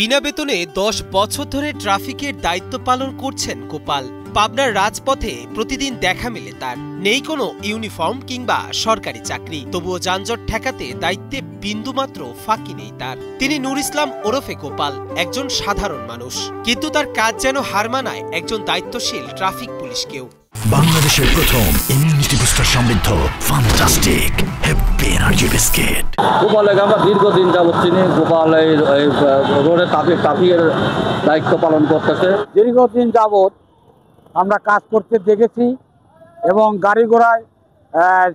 বিনা বেতনে 10 বছর ধরে ট্রাফিকের দায়িত্ব পালন করছেন গোপাল। পাবনার রাজপথে প্রতিদিন দেখা মেলে তার। নেই কোনো ইউনিফর্ম কিংবা সরকারি চাকরি, তবুও যানজট ঠেকাতে দায়িত্বে বিন্দুমাত্র ফাঁকি নেই তার। তিনি নূর ইসলাম ওরফে গোপাল, একজন সাধারণ মানুষ, কিন্তু তার কাজ যেন হার মানায় একজন দায়িত্বশীল ট্রাফিক পুলিশকেও। বাংলাদেশের প্রথম ইমিউনিটি বুস্টার সমৃদ্ধ ফ্যান্টাস্টিক হ্যাপি এনার্জি বিস্কিট। গোপালে আমরা দীর্ঘদিন যাবত চিনি। গোপাল এই রোডে ট্রাফিকের দায়িত্ব পালন করতেছে। দীর্ঘদিন যাবত আমরা কাজ করতে দেখেছি এবং গাড়ি ঘোড়ায়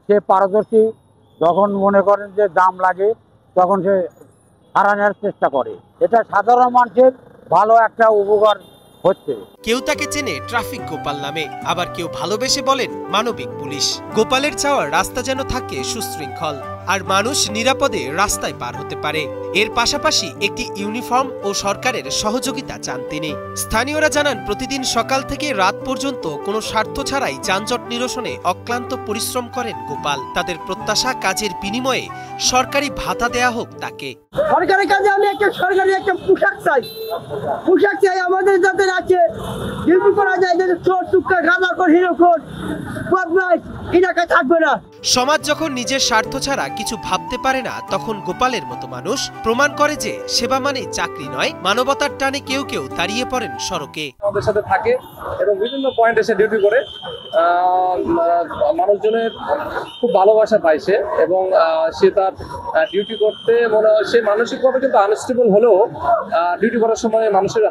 সে পারদর্শী। যখন মনে করেন যে দাম লাগে তখন সে হারানোর চেষ্টা করে। এটা সাধারণ মানুষের ভালো একটা উপকার হচ্ছে। কেউ তাকে চেনে ট্রাফিক গোপাল নামে, আবার কেউ ভালোবেসে বলেন মানবিক পুলিশ। গোপালের চাওয়া রাস্তা যেন থাকে সুশৃঙ্খল, আর মানুষ নিরাপদে রাস্তায় পার হতে পারে। এর পাশাপাশি একটি ইউনিফর্ম ও সরকারের সহযোগিতা চান তিনি। স্থানীয়রা জানান, প্রতিদিন সকাল থেকে রাত পর্যন্ত কোনো স্বার্থ ছাড়াই যানজট নিরসনে অক্লান্ত পরিশ্রম করেন গোপাল। তাদের প্রত্যাশা, কাজের বিনিময়ে সরকারি ভাতা দেয়া হোক তাকে। সরকারের কাছে আমি সরকারি একটা পোশাক চাই আমাদের যাতে আছে, ডিউটি করা যায়, যাতে চোর টুকা খাবার করে হিরোখোর বদমাইশ এলাকায় থাকবে না। সমাজ যখন নিজের স্বার্থ ছাড়া কিছু ভাবতে পারে না, তখন গোপালের মতো মানুষ প্রমাণ করে যে সেবা মানে চাকরি নয়, মানবতার টানে কেউ কেউ দাঁড়িয়ে পড়েন সড়কে। আমাদের সাথে থাকে এবং বিভিন্ন পয়েন্টে সে ডিউটি করে মানুষজনের খুব ভালোবাসা পায় সে, এবং সে তার ডিউটি করতে মনে হয় সে মানসিকভাবে কিন্তু আনস্টেবল হলেও ডিউটি করার সময় মানুষের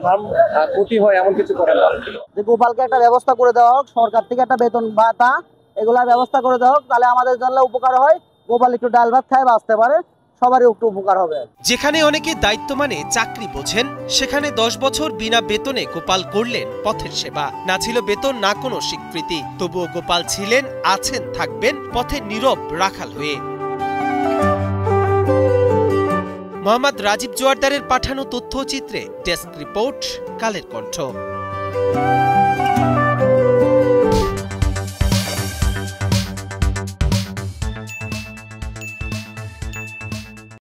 ক্ষতি হয় এমন কিছু করে না। গোপালকে একটা ব্যবস্থা করে দেওয়া হোক, সরকার থেকে একটা বেতন ভাতা এগুলার ব্যবস্থা করে দেওয়া হোক, তাহলে আমাদের জন্য উপকার হয়। গোপাল একটু ডাল ভাত খায় বাঁচতে পারে, সবারই একটু উপকার হবে। যেখানে অনেকে দায়িত্ব মানে চাকরি বোঝেন, সেখানে 10 বছর বিনা বেতনে গোপাল করলেন পথের সেবা। না ছিল বেতন, না কোনো স্বীকৃতি, তবুও গোপাল ছিলেন, আছেন, থাকবেন পথের নীরব রাখাল হয়ে। মোহাম্মদ রাজীব জোয়ারদারের পাঠানো তথ্যচিত্রে ডেস্ক রিপোর্ট, কালের কণ্ঠ।